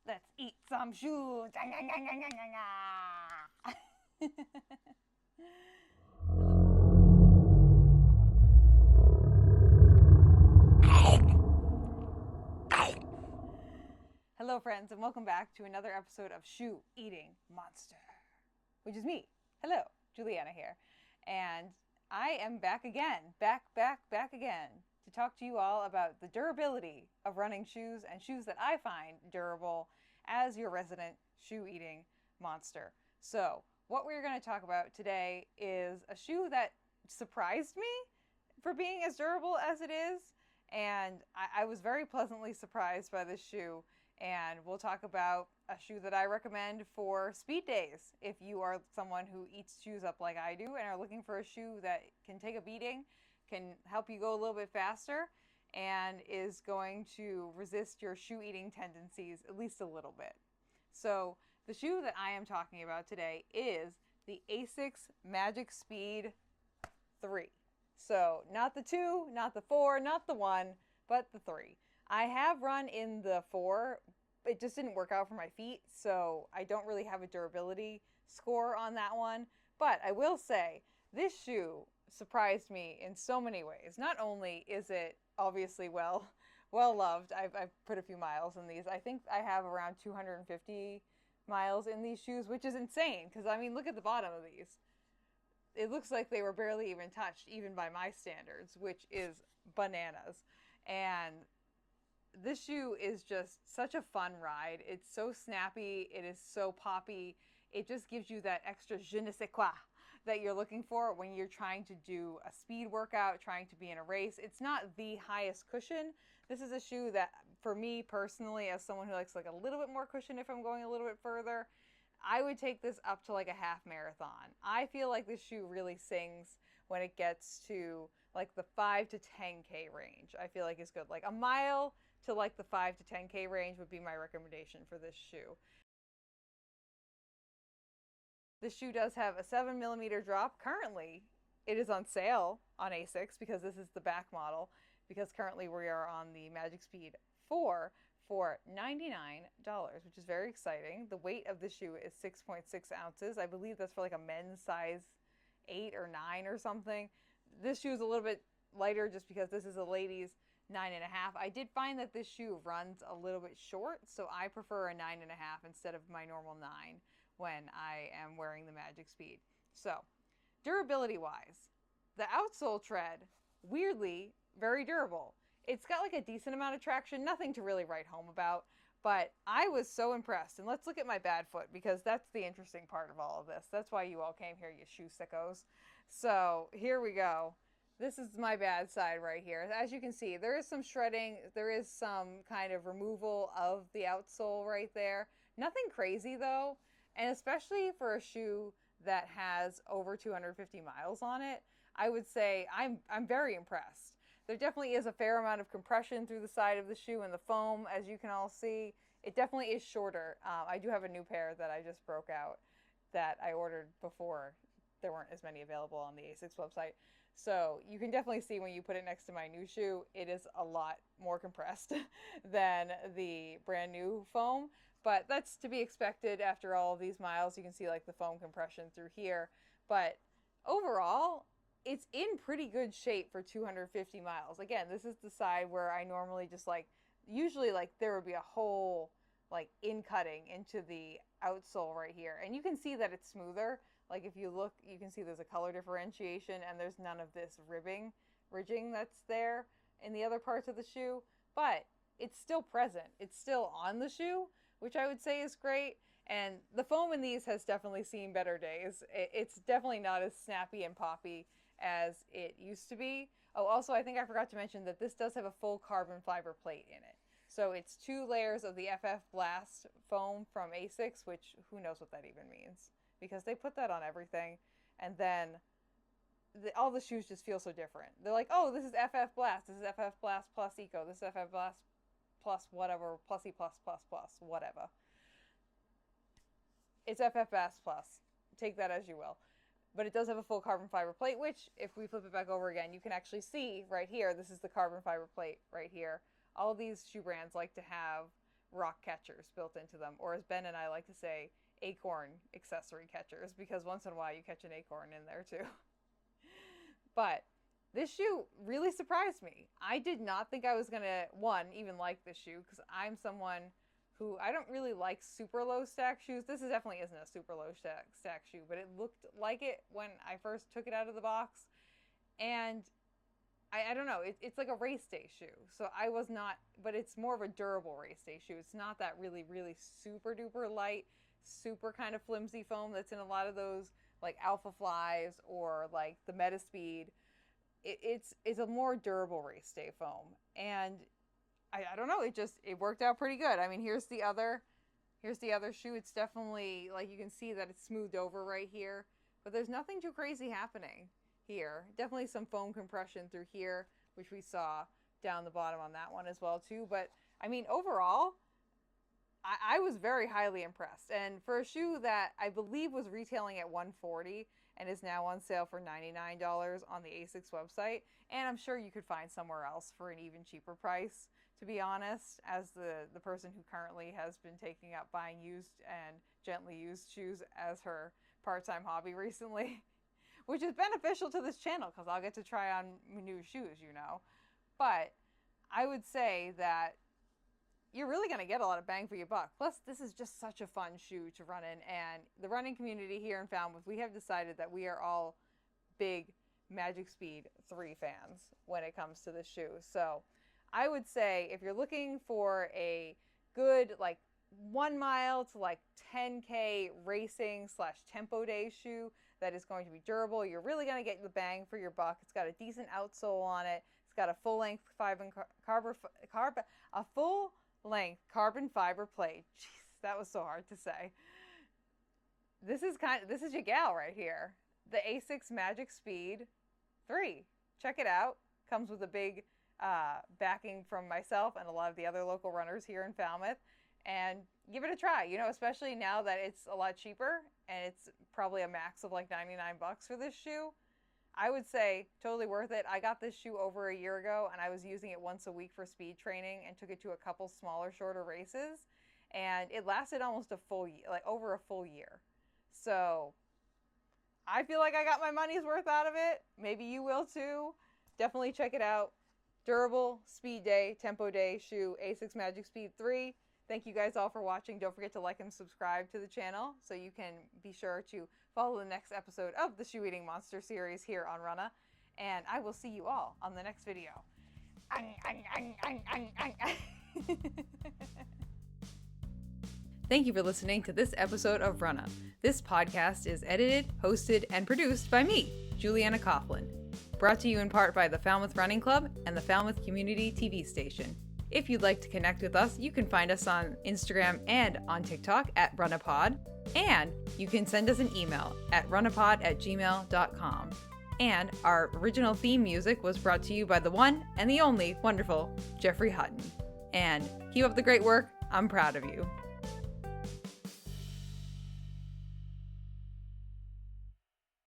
Let's eat some shoes. Hello, friends, and welcome back to another episode of Shoe Eating Monster, which is me. Hello, Juliana here. And I am back again, back again, to talk to you all about the durability of running shoes and shoes that I find durable as your resident shoe-eating monster. So, what we're going to talk about today is a shoe that surprised me for being as durable as it is, and I was very pleasantly surprised by this shoe. And we'll talk about a shoe that I recommend for speed days. If you are someone who eats shoes up like I do and are looking for a shoe that can take a beating, can help you go a little bit faster, and is going to resist your shoe eating tendencies at least a little bit. So the shoe that I am talking about today is the Asics Magic Speed 3. So not the 2, not the 4, not the 1, but the 3. I have run in the 4. It just didn't work out for my feet, so I don't really have a durability score on that one. But I will say, this shoe surprised me in so many ways. Not only is it obviously well loved. I've put a few miles in these. I think I have around 250 miles in these shoes, which is insane, because I mean, look at the bottom of these. It looks like they were barely even touched, even by my standards, which is bananas. And this shoe is just such a fun ride. It's so snappy. It is so poppy. It just gives you that extra je ne sais quoi that you're looking for when you're trying to do a speed workout, trying to be in a race. It's not the highest cushion. This is a shoe that, for me personally, as someone who likes like a little bit more cushion if I'm going a little bit further, I would take this up to like a half marathon. I feel like this shoe really sings when it gets to like the 5 to 10K range. I feel like it's good. Like a mile to like the 5 to 10K range would be my recommendation for this shoe. This shoe does have a 7mm drop. Currently, it is on sale on Asics because this is the back model, because currently we are on the Magic Speed 4 for $99, which is very exciting. The weight of the shoe is 6.6 ounces. I believe that's for like a men's size 8 or 9 or something. This shoe is a little bit lighter just because this is a ladies' 9.5. I did find that this shoe runs a little bit short, so I prefer a 9.5 instead of my normal 9 when I am wearing the Magic Speed. So, durability wise, the outsole tread, weirdly, very durable. It's got like a decent amount of traction, nothing to really write home about, but I was so impressed. And let's look at my bad foot, because that's the interesting part of all of this. That's why you all came here, you shoe sickos. So, here we go. This is my bad side right here. As you can see, there is some shredding. There is some kind of removal of the outsole right there. Nothing crazy though. And especially for a shoe that has over 250 miles on it, I would say I'm very impressed. There definitely is a fair amount of compression through the side of the shoe and the foam, as you can all see. It definitely is shorter. I do have a new pair that I just broke out that I ordered before there weren't as many available on the Asics website. So you can definitely see when you put it next to my new shoe, it is a lot more compressed than the brand new foam. But that's to be expected after all of these miles. You can see like the foam compression through here. But overall, it's in pretty good shape for 250 miles. Again, this is the side where I normally just like, usually like there would be a whole like in cutting into the outsole right here. And you can see that it's smoother. Like if you look, you can see there's a color differentiation and there's none of this ridging that's there in the other parts of the shoe, but it's still present. It's still on the shoe, which I would say is great. And the foam in these has definitely seen better days. It's definitely not as snappy and poppy as it used to be. Oh, also, I think I forgot to mention that this does have a full carbon fiber plate in it. So it's 2 layers of the FF Blast foam from Asics, which who knows what that even means, because they put that on everything, and then all the shoes just feel so different. They're like, oh, this is FF Blast, this is FF Blast Plus Eco, this is FF Blast Plus whatever, Plusy Plus Plus Plus, whatever. It's FF Blast Plus. Take that as you will. But it does have a full carbon fiber plate, which, if we flip it back over again, you can actually see right here, this is the carbon fiber plate right here. All of these shoe brands like to have rock catchers built into them, or as Ben and I like to say, acorn accessory catchers, because once in a while you catch an acorn in there too. But this shoe really surprised me. I did not think I was gonna, even like this shoe, because I'm someone who, I don't really like super low stack shoes. This definitely isn't a super low stack shoe, but it looked like it when I first took it out of the box. And I don't know, it's like a race day shoe. So I was not, but it's more of a durable race day shoe. It's not that really, really super duper light, super kind of flimsy foam that's in a lot of those like Alpha Flies or like the Meta Speed. It's a more durable race day foam. And I don't know, it worked out pretty good. I mean, here's the other shoe. It's definitely, like, you can see that it's smoothed over right here, but there's nothing too crazy happening here. Definitely some foam compression through here, which we saw down the bottom on that one as well too. But I mean, overall, I was very highly impressed. And for a shoe that I believe was retailing at $140 and is now on sale for $99 on the Asics website, and I'm sure you could find somewhere else for an even cheaper price, to be honest, as the person who currently has been taking up buying used and gently used shoes as her part-time hobby recently. Which is beneficial to this channel because I'll get to try on new shoes, you know. But I would say that you're really going to get a lot of bang for your buck. Plus, this is just such a fun shoe to run in. And the running community here in Falmouth, we have decided that we are all big Magic Speed 3 fans when it comes to this shoe. So I would say if you're looking for a good, like, 1 mile to like 10K racing / tempo day shoe that is going to be durable, you're really going to get the bang for your buck. It's got a decent outsole on it. It's got a full-length carbon fiber plate. Jeez, that was so hard to say. This is your gal right here. The Asics Magic Speed 3. Check it out. Comes with a big backing from myself and a lot of the other local runners here in Falmouth. And give it a try, you know, especially now that it's a lot cheaper and it's probably a max of like $99 for this shoe. I would say totally worth it. I got this shoe over a year ago and I was using it once a week for speed training and took it to a couple smaller, shorter races. And it lasted almost a full year, like over a full year. So I feel like I got my money's worth out of it. Maybe you will too. Definitely check it out. Durable, speed day, tempo day shoe, Asics Magic Speed 3. Thank you guys all for watching. Don't forget to like and subscribe to the channel so you can be sure to follow the next episode of the Shoe Eating Monster series here on Runnah. And I will see you all on the next video. Thank you for listening to this episode of Runnah. This podcast is edited, hosted, and produced by me, Juliana Coughlin. Brought to you in part by the Falmouth Running Club and the Falmouth Community TV station. If you'd like to connect with us, you can find us on Instagram and on TikTok at RunnahPod, and you can send us an email at runnahpod@gmail.com. And our original theme music was brought to you by the one and the only wonderful Jeffrey Hutton. And keep up the great work. I'm proud of you.